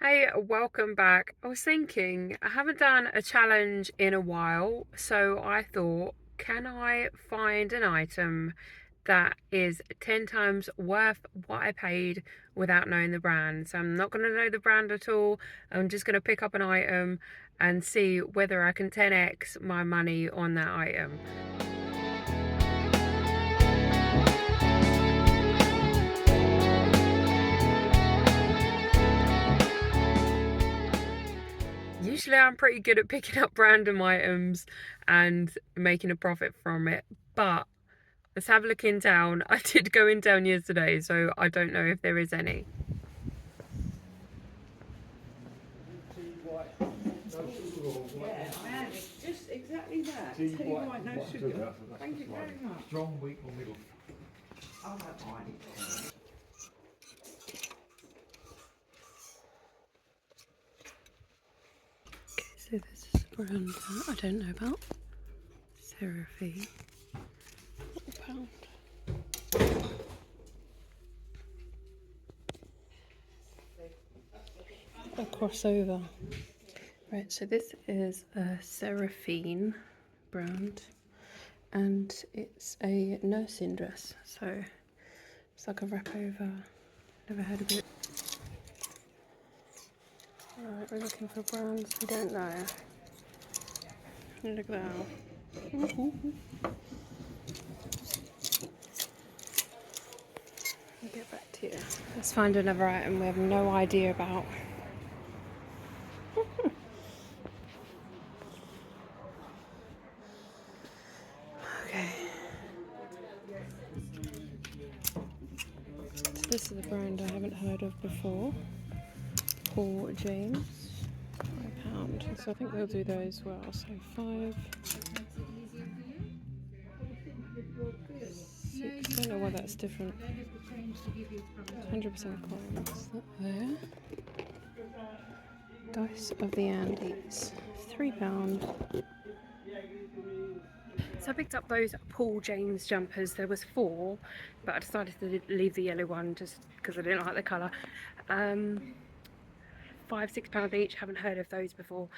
Hey, welcome back. I was thinking, I haven't done a challenge in a while, so I thought, can I find an item that is 10 times worth what I paid without knowing the brand? So I'm not going to know the brand at all. I'm just going to pick up an item and see whether I can 10x my money on that item. Usually I'm pretty good at picking up random items and making a profit from it, but let's have a look in town. I did go in town yesterday, so I don't know if there is any. Yeah, I am. It's just exactly that. Tea white, no sugar. Thank you very much. Strong, weak or middle? I don't mind. So this is a brand that I don't know about. Seraphine. £1. A crossover. Right, so this is a Seraphine brand and it's a nursing dress. So it's like a wrap over. Never heard of it. Alright, we're looking for brands we don't know. Look at that. I'll get back to you. Let's find another item we have no idea about. Okay. So this is a brand I haven't heard of before. Paul James. £5. So I think they'll do those well. So 5. 6. I don't know why that's different. 100% cotton. Is that there? Dice of the Andes. £3. So I picked up those Paul James jumpers. There was 4, but I decided to leave the yellow one just because I didn't like the colour. £5-6 each. Haven't heard of those before.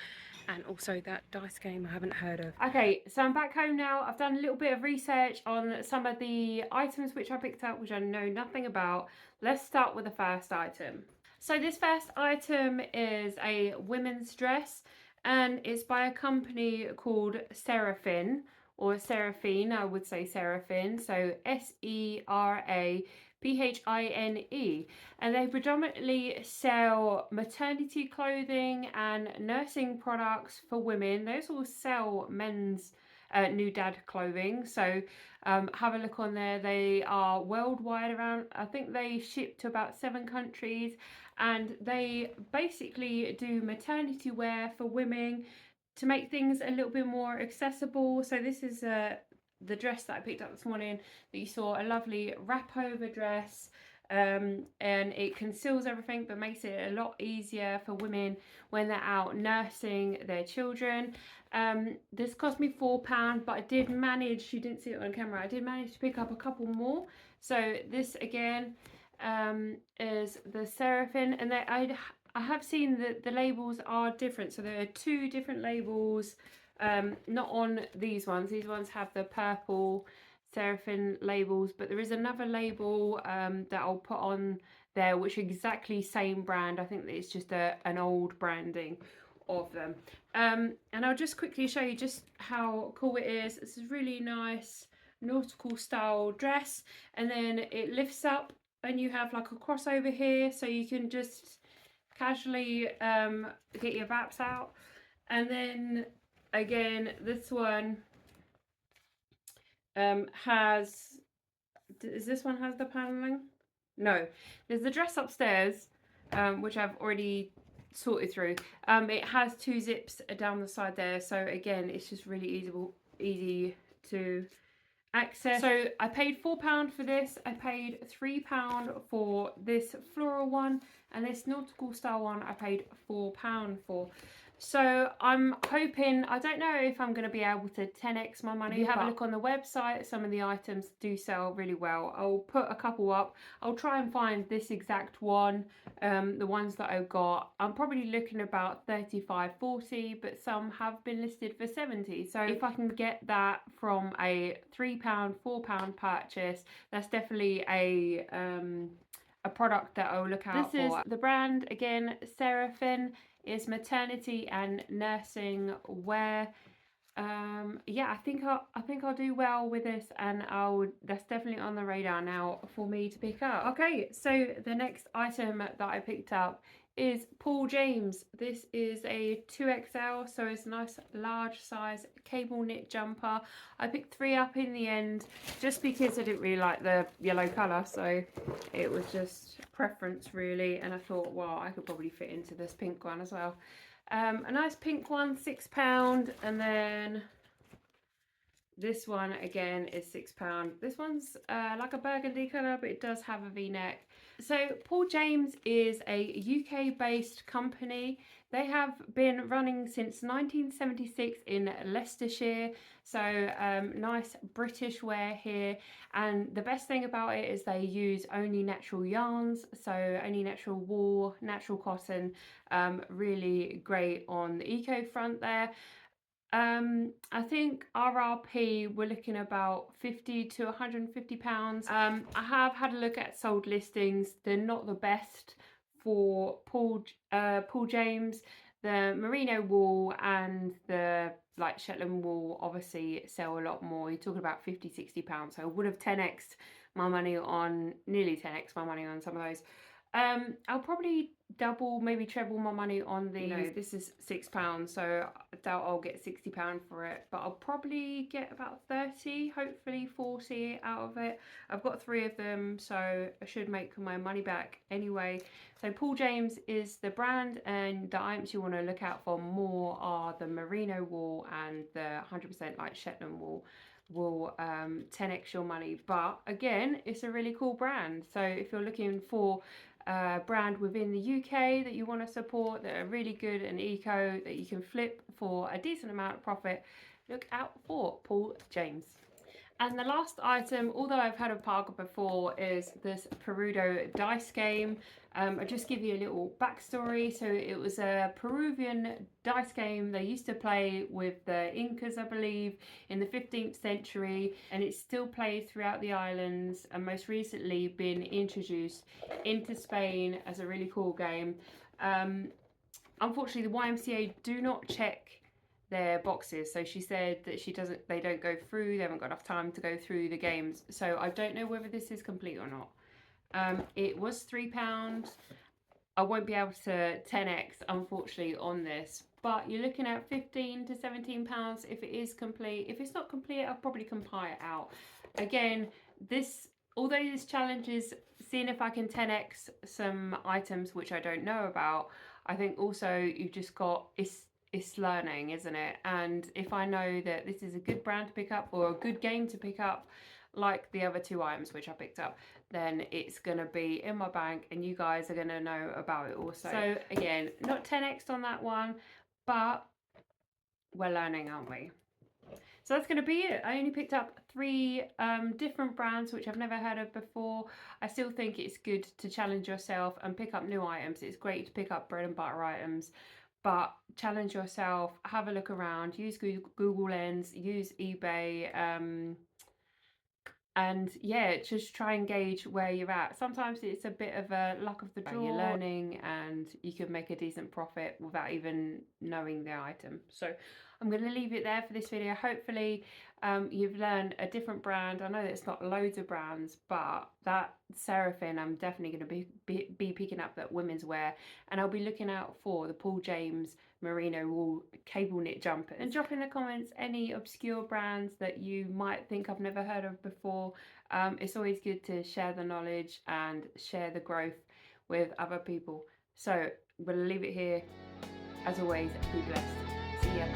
And also that dice game I haven't heard of. Okay, so I'm back home now. I've done a little bit of research on some of the items which I picked up, which I know nothing about. Let's start with the first item. So this first item is a women's dress and it's by a company called Seraphine, or Seraphine, I would say Seraphine, so Seraphine, and they predominantly sell maternity clothing and nursing products for women. They also sell men's new dad clothing, so have a look on there. They are worldwide, around, I think they ship to about 7 countries, and they basically do maternity wear for women to make things a little bit more accessible. So this is the dress that I picked up this morning that you saw, a lovely wrap over dress, and it conceals everything but makes it a lot easier for women when they're out nursing their children. This cost me £4, but I did manage, you didn't see it on camera, I did manage to pick up a couple more. So this again is the Seraphine, and I have seen that the labels are different. So there are 2 different labels, not on these ones. These ones have the purple Seraphine labels, but there is another label that I'll put on there, which is exactly same brand. I think that it's just an old branding of them. And I'll just quickly show you just how cool it is. This is really nice nautical style dress, and then it lifts up and you have like a crossover here, so you can just casually get your wraps out. And then again, this one has, is this one has the paneling? No, there's the dress upstairs, which I've already sorted through. It has 2 zips down the side there, so again it's just really easy to access. So I paid £4 for this. I paid £3 for this floral one, and this nautical style one I paid £4 for. So I'm hoping, I don't know if I'm going to be able to 10x my money. If you have a look on the website, some of the items do sell really well. I'll put a couple up. I'll try and find this exact one, the ones that I've got. I'm probably looking about 35, 40, but some have been listed for 70. So if I can get that from a £3, £4 purchase, that's definitely a product that I'll look out for. This is the brand, again, Seraphine. Is maternity and nursing wear. Yeah, I think I'll do well with this, and that's definitely on the radar now for me to pick up. Okay, so the next item that I picked up is Paul James. This is a 2XL, so it's a nice large size cable knit jumper. I picked 3 up in the end just because I didn't really like the yellow colour, so it was just preference really, and I thought, well, I could probably fit into this pink one as well. A nice pink one, £6, and then this one again is £6. This one's like a burgundy colour, but it does have a V-neck. So Paul James is a UK based company. They have been running since 1976 in Leicestershire. So nice British wear here, and the best thing about it is they use only natural yarns, so only natural wool, natural cotton. Really great on the eco front there. I think RRP we're looking about £50 to £150. I have had a look at sold listings. They're not the best for Paul James. The merino wool and the like Shetland wool obviously sell a lot more. You're talking about £50, £60. So I would have 10x'd my money on, nearly 10x my money on some of those. I'll probably double, maybe treble my money on these. No, this is £6, so I doubt I'll get £60 for it, but I'll probably get about 30, hopefully 40 out of it. I've got 3 of them, so I should make my money back anyway. So Paul James is the brand, and the items you want to look out for more are the merino wool and the 100% like Shetland wool. Will 10x your money, but again, it's a really cool brand. So if you're looking for a brand within the UK that you want to support, that are really good and eco, that you can flip for a decent amount of profit, look out for Paul James. And the last item, although I've heard of Parker before, is this Perudo dice game. I'll just give you a little backstory. So it was a Peruvian dice game they used to play with the Incas, I believe, in the 15th century, and it's still played throughout the islands, and most recently been introduced into Spain as a really cool game. Unfortunately, the YMCA do not check their boxes, so she said that they don't go through, they haven't got enough time to go through the games, so I don't know whether this is complete or not. It was £3. I won't be able to 10x unfortunately on this, but you're looking at £15 to £17 if it is complete. If it's not complete, I'll probably compile it out. Again, although this challenge is seeing if I can 10x some items which I don't know about, I think also you've just got, it's learning, isn't it? And if I know that this is a good brand to pick up or a good game to pick up, like the other 2 items which I picked up, then it's going to be in my bank and you guys are going to know about it also. So again, not 10x on that one, but we're learning, aren't we? So that's going to be it. I only picked up 3 different brands which I've never heard of before. I still think it's good to challenge yourself and pick up new items. It's great to pick up bread and butter items, but challenge yourself, have a look around, use Google Lens, use eBay, and yeah, just try and gauge where you're at. Sometimes it's a bit of a luck of the draw. You're learning and you could make a decent profit without even knowing the item. So I'm going to leave it there for this video. Hopefully you've learned a different brand. I know that it's not loads of brands, but that Seraphine, I'm definitely going to be picking up that women's wear, and I'll be looking out for the Paul James merino wool cable knit jumpers. And drop in the comments any obscure brands that you might think I've never heard of before. It's always good to share the knowledge and share the growth with other people. So I'm going to leave it here. As always, be blessed. See ya.